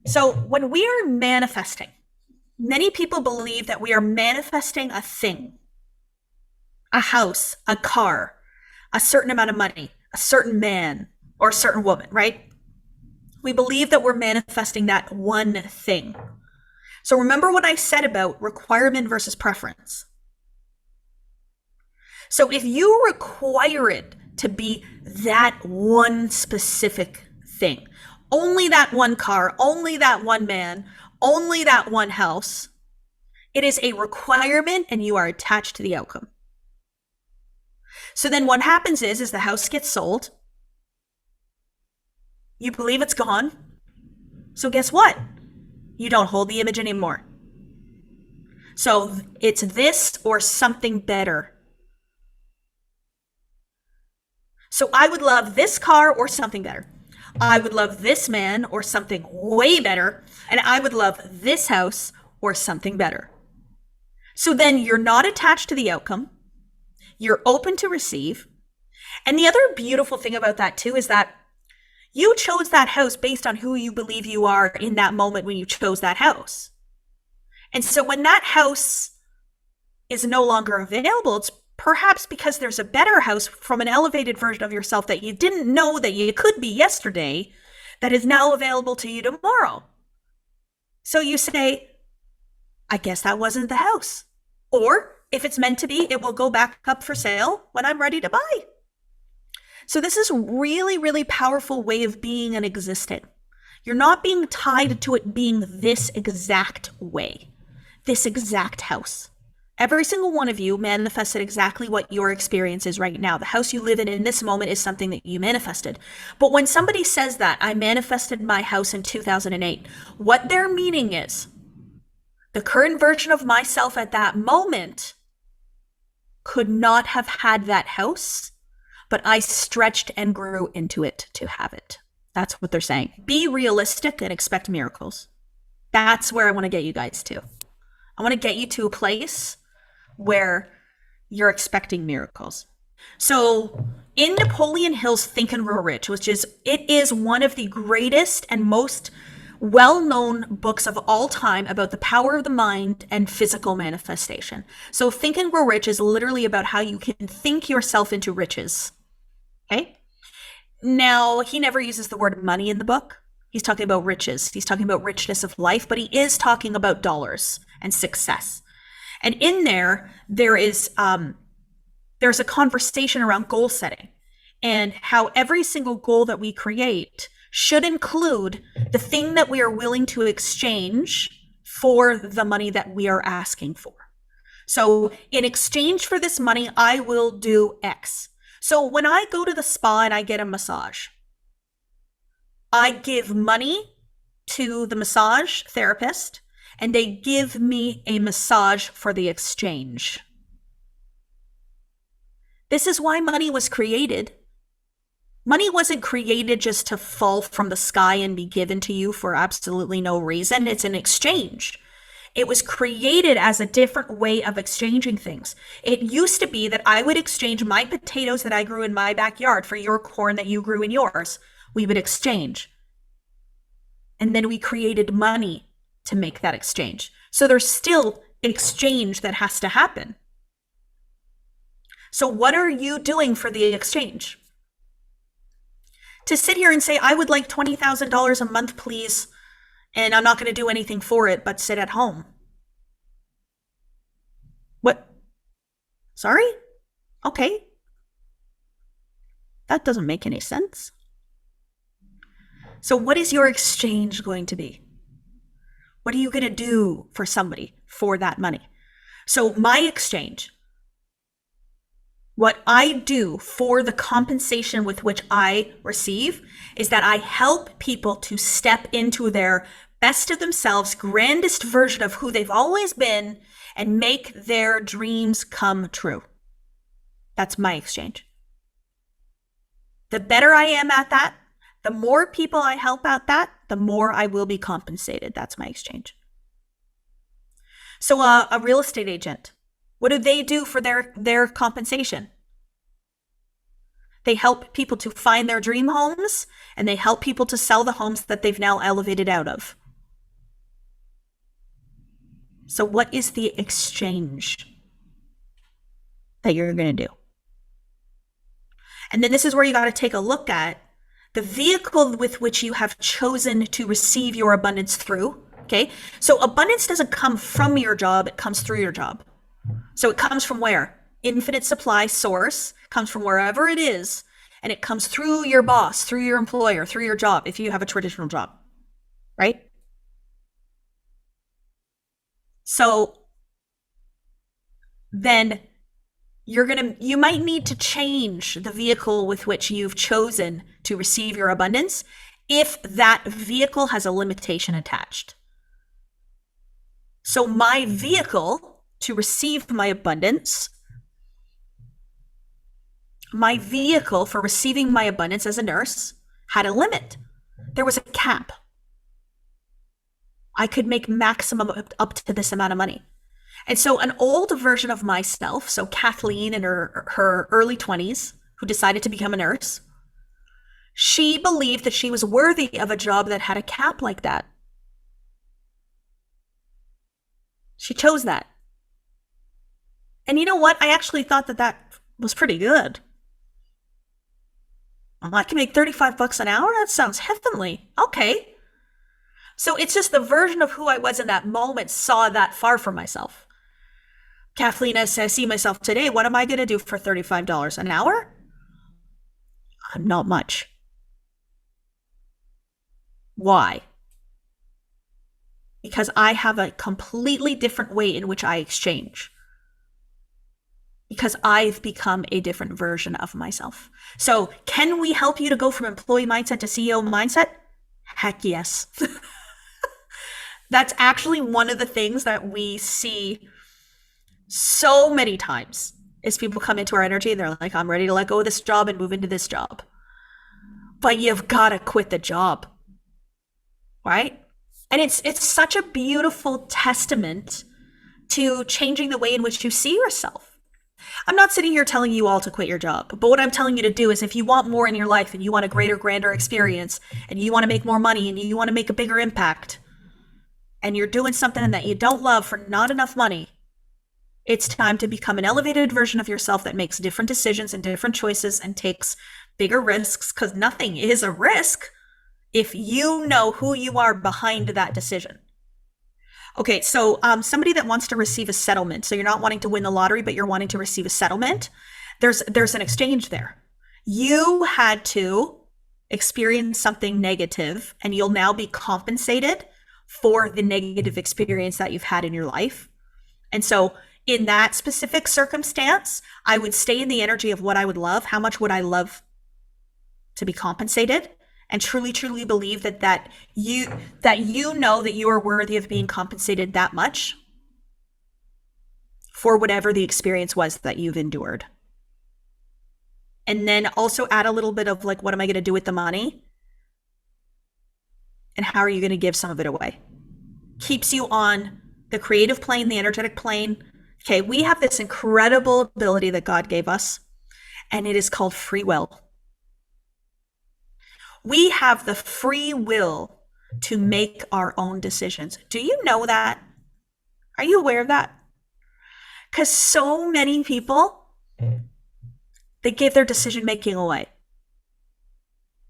So when we are manifesting, many people believe that we are manifesting a thing, a house, a car, a certain amount of money, a certain man, or a certain woman, right? We believe that we're manifesting that one thing. So remember what I said about requirement versus preference. So if you require it to be that one specific thing, only that one car, only that one man, only that one house, it is a requirement and you are attached to the outcome. So then what happens is the house gets sold. You believe it's gone. So guess what? You don't hold the image anymore. So it's this or something better. So I would love this car or something better. I would love this man or something way better. And I would love this house or something better. So then you're not attached to the outcome. You're open to receive. And the other beautiful thing about that too is that you chose that house based on who you believe you are in that moment when you chose that house. And so when that house is no longer available, it's perhaps because there's a better house from an elevated version of yourself that you didn't know that you could be yesterday that is now available to you tomorrow. So you say, I guess that wasn't the house. Or if it's meant to be, it will go back up for sale when I'm ready to buy. So this is really, really powerful way of being and existing. You're not being tied to it being this exact way, this exact house. Every single one of you manifested exactly what your experience is right now. The house you live in this moment is something that you manifested. But when somebody says that, I manifested my house in 2008, what they're meaning is the current version of myself at that moment could not have had that house, but I stretched and grew into it to have it. That's what they're saying. Be realistic and expect miracles. That's where I want to get you guys to. I want to get you to a place where you're expecting miracles. So in Napoleon Hill's Think and Grow Rich, it is one of the greatest and most well-known books of all time about the power of the mind and physical manifestation. So Think and Grow Rich is literally about how you can think yourself into riches. Okay? Now, he never uses the word money in the book. He's talking about riches. He's talking about richness of life, but he is talking about dollars and success. And in there's a conversation around goal setting and how every single goal that we create should include the thing that we are willing to exchange for the money that we are asking for. So in exchange for this money, I will do X. So when I go to the spa and I get a massage, I give money to the massage therapist and they give me a massage for the exchange. This is why money was created. Money wasn't created just to fall from the sky and be given to you for absolutely no reason. It's an exchange. It was created as a different way of exchanging things. It used to be that I would exchange my potatoes that I grew in my backyard for your corn that you grew in yours. We would exchange. And then we created money to make that exchange. So there's still an exchange that has to happen. So what are you doing for the exchange? To sit here and say, I would like $20,000 a month, please, and I'm not going to do anything for it but sit at home. What? Sorry? Okay. That doesn't make any sense. So what is your exchange going to be? What are you going to do for somebody for that money? So my exchange, what I do for the compensation with which I receive is that I help people to step into their best of themselves, grandest version of who they've always been and make their dreams come true. That's my exchange. The better I am at that, the more people I help at that, the more I will be compensated. That's my exchange. So a real estate agent, what do they do for their compensation? They help people to find their dream homes and they help people to sell the homes that they've now elevated out of. So, what is the exchange that you're going to do? And then this is where you got to take a look at the vehicle with which you have chosen to receive your abundance through. Okay. So, abundance doesn't come from your job, it comes through your job. So, it comes from where? Infinite supply source comes from wherever it is, and it comes through your boss, through your employer, through your job, if you have a traditional job, right? So, then you might need to change the vehicle with which you've chosen to receive your abundance if that vehicle has a limitation attached. So my vehicle to receive my abundance, my vehicle for receiving my abundance as a nurse had a limit. There was a cap. I could make maximum up to this amount of money. And so an old version of myself, so Kathleen in her early 20s, who decided to become a nurse, she believed that she was worthy of a job that had a cap like that. She chose that. And you know what? I actually thought that that was pretty good. I can make 35 bucks an hour? That sounds heavenly. Okay. So it's just the version of who I was in that moment saw that far from myself. Kathleen, as I see myself today, what am I going to do for $35 an hour? Not much. Why? Because I have a completely different way in which I exchange. Because I've become a different version of myself. So, can we help you to go from employee mindset to CEO mindset? Heck yes. That's actually one of the things that we see so many times is people come into our energy and they're like, I'm ready to let go of this job and move into this job. But you've got to quit the job, right? And it's such a beautiful testament to changing the way in which you see yourself. I'm not sitting here telling you all to quit your job, but what I'm telling you to do is if you want more in your life and you want a greater, grander experience and you want to make more money and you want to make a bigger impact and you're doing something that you don't love for not enough money, it's time to become an elevated version of yourself that makes different decisions and different choices and takes bigger risks, because nothing is a risk if you know who you are behind that decision. Okay, so somebody that wants to receive a settlement, so you're not wanting to win the lottery, but you're wanting to receive a settlement, there's an exchange there. You had to experience something negative, and you'll now be compensated for the negative experience that you've had in your life. And so in that specific circumstance, I would stay in the energy of what I would love. How much would I love to be compensated? And truly, truly believe that you know that you are worthy of being compensated that much for whatever the experience was that you've endured. And then also add a little bit of like, what am I going to do with the money? And how are you going to give some of it away? Keeps you on the creative plane, the energetic plane. Okay, we have this incredible ability that God gave us, and it is called free will. We have the free will to make our own decisions. Do you know that? Are you aware of that? Because so many people, they give their decision making away.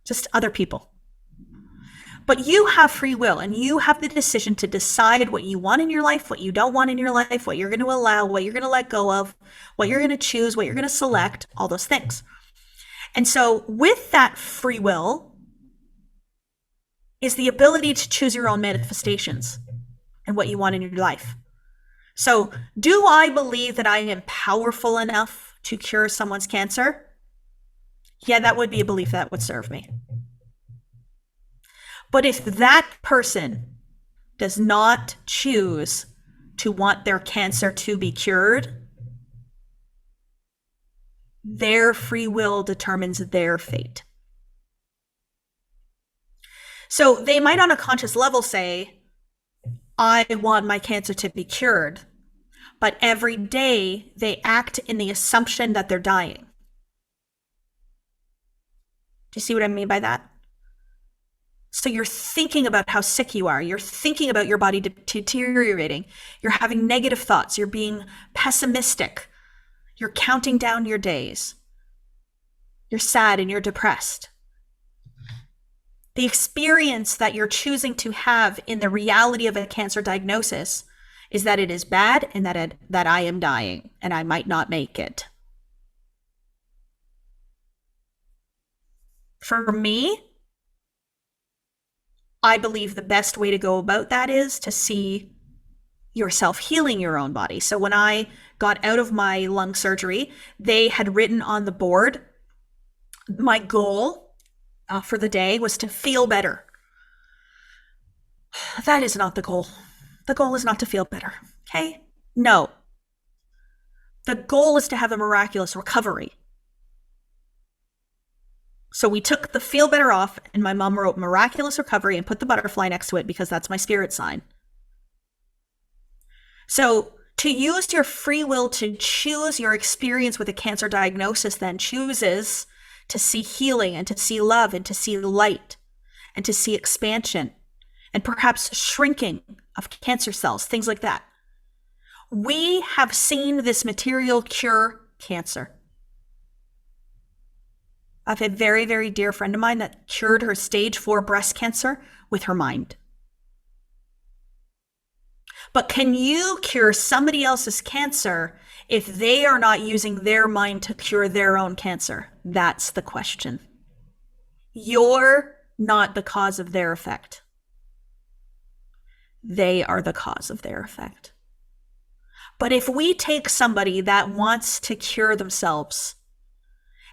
Just other people. But you have free will, and you have the decision to decide what you want in your life, what you don't want in your life, what you're going to allow, what you're going to let go of, what you're going to choose, what you're going to select, all those things. And so with that free will is the ability to choose your own manifestations and what you want in your life. So do I believe that I am powerful enough to cure someone's cancer? Yeah, that would be a belief that would serve me. But if that person does not choose to want their cancer to be cured, their free will determines their fate. So they might on a conscious level say, I want my cancer to be cured, but every day they act in the assumption that they're dying. Do you see what I mean by that? So you're thinking about how sick you are. You're thinking about your body deteriorating. You're having negative thoughts. You're being pessimistic. You're counting down your days. You're sad and you're depressed. The experience that you're choosing to have in the reality of a cancer diagnosis is that it is bad and that I am dying and I might not make it. For me, I believe the best way to go about that is to see yourself healing your own body. So when I got out of my lung surgery, they had written on the board, my goal for the day was to feel better. That is not the goal. The goal is not to feel better. Okay? No. The goal is to have a miraculous recovery. So we took the feel better off, and my mom wrote miraculous recovery and put the butterfly next to it because that's my spirit sign. So to use your free will to choose your experience with a cancer diagnosis then chooses to see healing and to see love and to see light and to see expansion and perhaps shrinking of cancer cells, things like that. We have seen this material cure cancer. I have a very, very dear friend of mine that cured her stage 4 breast cancer with her mind. But can you cure somebody else's cancer if they are not using their mind to cure their own cancer? That's the question. You're not the cause of their effect. They are the cause of their effect. But if we take somebody that wants to cure themselves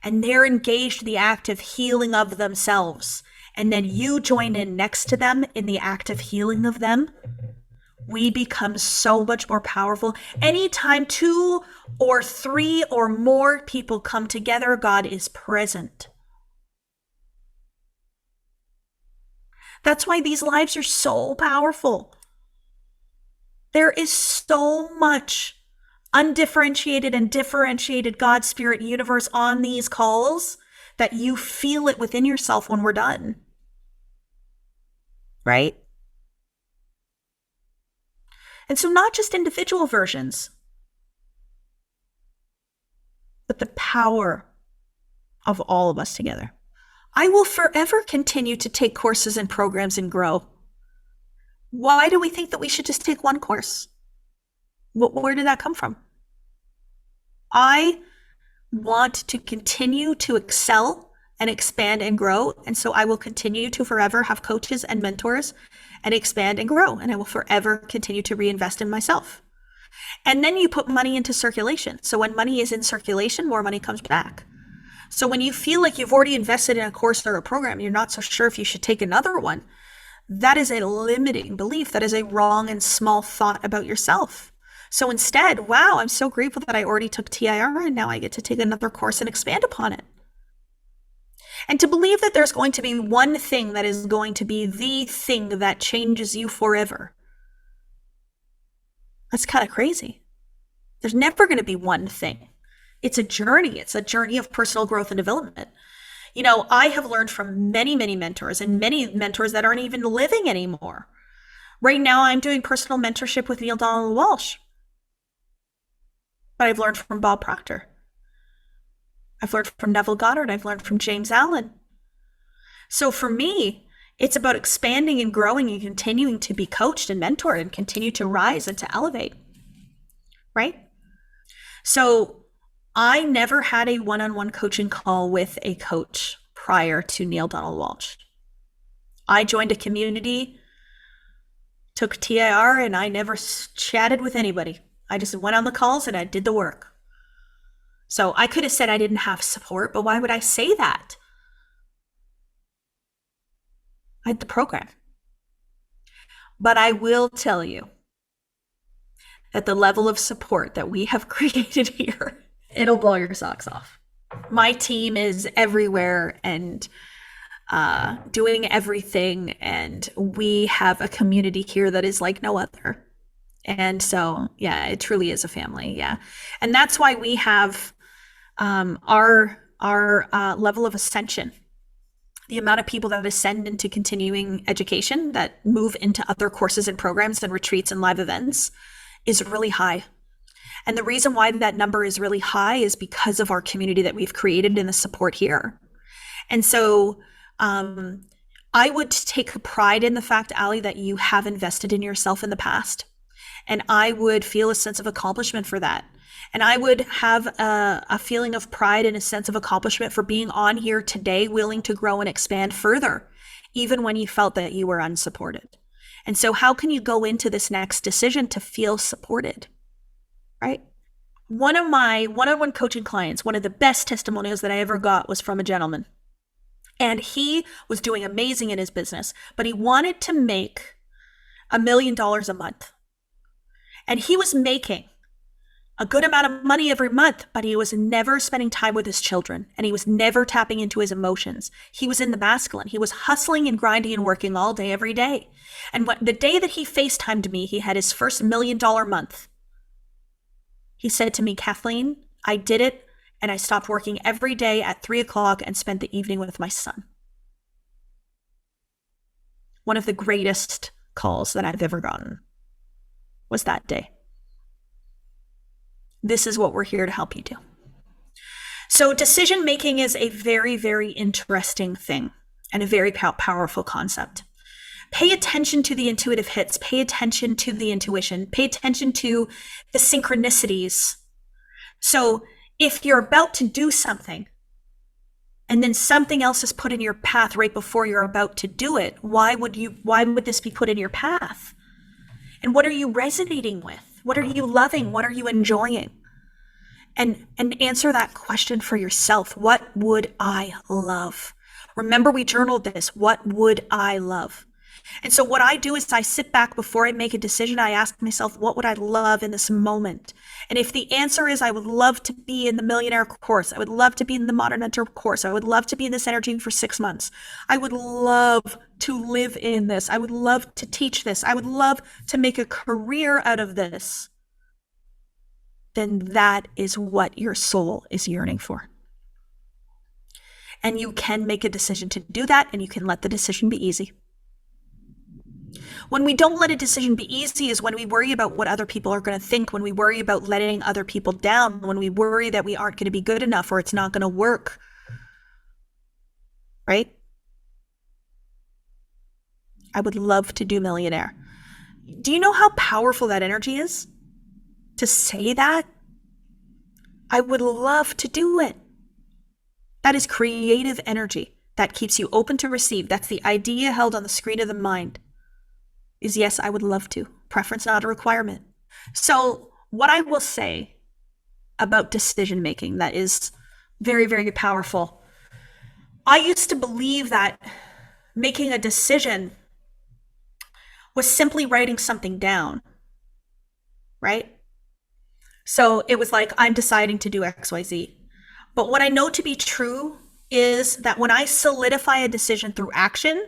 and they're engaged in the act of healing of themselves, and then you join in next to them in the act of healing of them, we become so much more powerful. Anytime 2 or 3 or more people come together, God is present. That's why these lives are so powerful. There is so much undifferentiated and differentiated God, Spirit, universe on these calls that you feel it within yourself when we're done. Right? And so not just individual versions, but the power of all of us together. I will forever continue to take courses and programs and grow. Why do we think that we should just take one course? Where did that come from? I want to continue to excel and expand and grow. And so I will continue to forever have coaches and mentors and expand and grow. And I will forever continue to reinvest in myself. And then you put money into circulation. So when money is in circulation, more money comes back. So when you feel like you've already invested in a course or a program, you're not so sure if you should take another one. That is a limiting belief. That is a wrong and small thought about yourself. So instead, wow, I'm so grateful that I already took TIR and now I get to take another course and expand upon it. And to believe that there's going to be one thing that is going to be the thing that changes you forever. That's kind of crazy. There's never going to be one thing. It's a journey. It's a journey of personal growth and development. You know, I have learned from many, many mentors and many mentors that aren't even living anymore. Right now, I'm doing personal mentorship with Neale Donald Walsh. But I've learned from Bob Proctor. I've learned from Neville Goddard. I've learned from James Allen. So for me, it's about expanding and growing and continuing to be coached and mentored and continue to rise and to elevate. Right? So I never had a one-on-one coaching call with a coach prior to Neale Donald Walsh. I joined a community, took TIR, and I never chatted with anybody. I just went on the calls and I did the work. So I could have said I didn't have support, but why would I say that? I had the program. But I will tell you that the level of support that we have created here, it'll blow your socks off. My team is everywhere and doing everything. And we have a community here that is like no other. And so, yeah, it truly is a family. Yeah. And that's why we have our level of ascension The amount of people that ascend into continuing education, that move into other courses and programs and retreats and live events, is really high. And the reason why that number is really high is because of our community that we've created and the support here. And so I would take pride in the fact, Ali, that you have invested in yourself in the past. And I would feel a sense of accomplishment for that. And I would have a feeling of pride and a sense of accomplishment for being on here today, willing to grow and expand further, even when you felt that you were unsupported. And so how can you go into this next decision to feel supported, right? One of my one-on-one coaching clients, one of the best testimonials that I ever got was from a gentleman. And he was doing amazing in his business, but he wanted to make $1 million a month. And he was making a good amount of money every month, but he was never spending time with his children, and he was never tapping into his emotions. He was in the masculine. He was hustling and grinding and working all day, every day. And the day that he FaceTimed me, he had his first $1 million month. He said to me, Kathleen, I did it, and I stopped working every day at 3:00 and spent the evening with my son. One of the greatest calls that I've ever gotten was that day. This is what we're here to help you do. So decision making is a very, very interesting thing and a very powerful concept. Pay attention to the intuitive hits. Pay attention to the intuition. Pay attention to the synchronicities. So if you're about to do something and then something else is put in your path right before you're about to do it, why would this be put in your path? And what are you resonating with? What are you loving? What are you enjoying? And answer that question for yourself. What would I love? Remember, we journaled this. What would I love? And so what I do is I sit back before I make a decision. I ask myself, what would I love in this moment? And if the answer is I would love to be in the millionaire course, I would love to be in the modern mentor course, I would love to be in this energy for 6 months, I would love to live in this, I would love to teach this, I would love to make a career out of this, then that is what your soul is yearning for. And you can make a decision to do that, and you can let the decision be easy. When we don't let a decision be easy is when we worry about what other people are going to think, when we worry about letting other people down, when we worry that we aren't going to be good enough or it's not going to work, right? I would love to do millionaire. Do you know how powerful that energy is? To say that? I would love to do it. That is creative energy that keeps you open to receive. That's the idea held on the screen of the mind. Is yes, I would love to. Preference, not a requirement. So what I will say about decision making that is very, very powerful. I used to believe that making a decision was simply writing something down, right? So it was like, I'm deciding to do XYZ. But what I know to be true is that when I solidify a decision through action,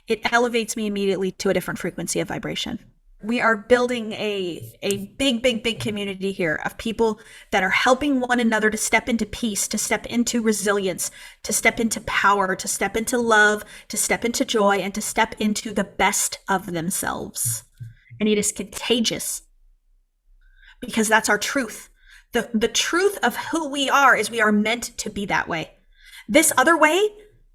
it elevates me immediately to a different frequency of vibration. We are building a big, big, big community here of people that are helping one another to step into peace, to step into resilience, to step into power, to step into love, to step into joy, and to step into the best of themselves. And it is contagious because that's our truth. The truth of who we are is we are meant to be that way. This other way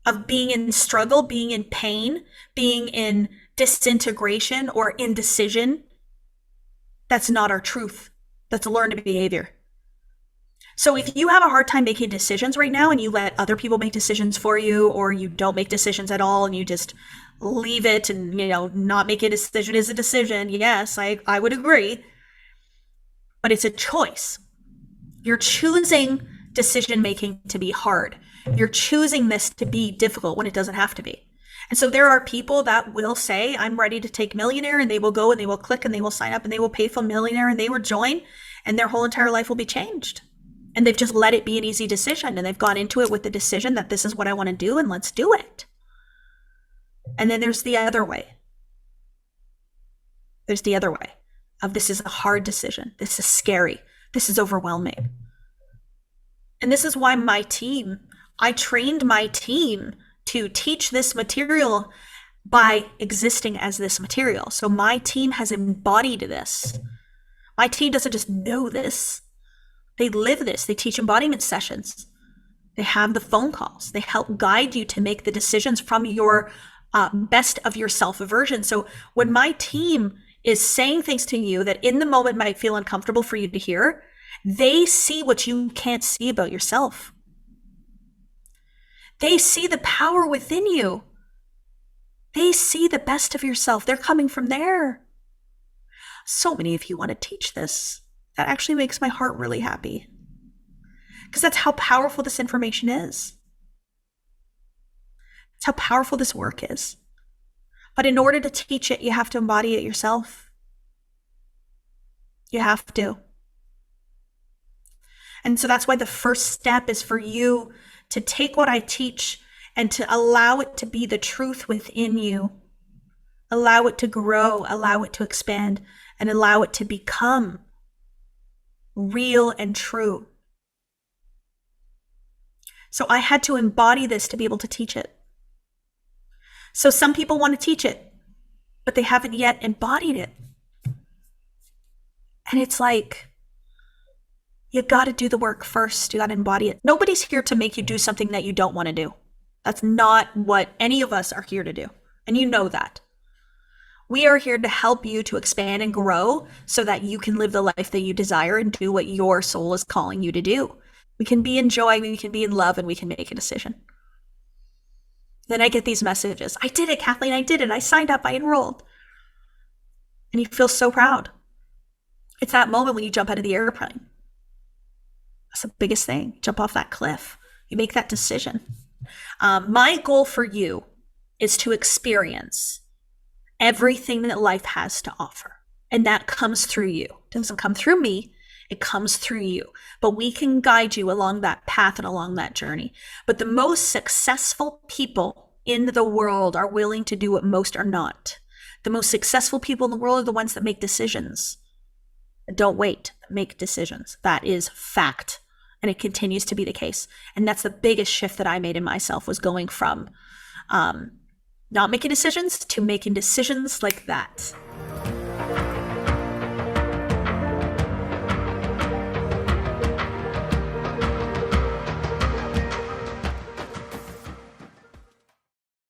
of being in struggle, being in pain, being in disintegration or indecision, that's not our truth. That's learned behavior. So if you have a hard time making decisions right now and you let other people make decisions for you, or you don't make decisions at all and you just leave it and, not make a decision is a decision. Yes, I would agree. But it's a choice. You're choosing decision making to be hard. You're choosing this to be difficult when it doesn't have to be. And so there are people that will say, I'm ready to take millionaire, and they will go and they will click and they will sign up and they will pay for millionaire and they will join, and their whole entire life will be changed. And they've just let it be an easy decision, and they've gone into it with the decision that this is what I want to do and let's do it. And then there's the other way. There's the other way of this is a hard decision. This is scary. This is overwhelming. And this is why I trained my team to teach this material by existing as this material. So my team has embodied this. My team doesn't just know this, they live this. They teach embodiment sessions. They have the phone calls. They help guide you to make the decisions from your best of yourself version. So when my team is saying things to you that in the moment might feel uncomfortable for you to hear, they see what you can't see about yourself. They see the power within you. They see the best of yourself. They're coming from there. So many of you want to teach this. That actually makes my heart really happy. Because that's how powerful this information is. It's how powerful this work is. But in order to teach it, you have to embody it yourself. You have to. And so that's why the first step is for you to take what I teach and to allow it to be the truth within you. Allow it to grow, allow it to expand, and allow it to become real and true. So I had to embody this to be able to teach it. So some people want to teach it, but they haven't yet embodied it. And it's like, you got to do the work first. You got to embody it. Nobody's here to make you do something that you don't want to do. That's not what any of us are here to do. And you know that. We are here to help you to expand and grow so that you can live the life that you desire and do what your soul is calling you to do. We can be in joy, we can be in love, and we can make a decision. Then I get these messages. I did it, Kathleen, I did it. I signed up, I enrolled. And you feel so proud. It's that moment when you jump out of the airplane. That's the biggest thing. Jump off that cliff. You make that decision. My goal for you is to experience everything that life has to offer. And that comes through you. It doesn't come through me. It comes through you. But we can guide you along that path and along that journey. But the most successful people in the world are willing to do what most are not. The most successful people in the world are the ones that make decisions. Don't wait, make decisions. That is fact. And it continues to be the case. And that's the biggest shift that I made in myself, was going from not making decisions to making decisions like that.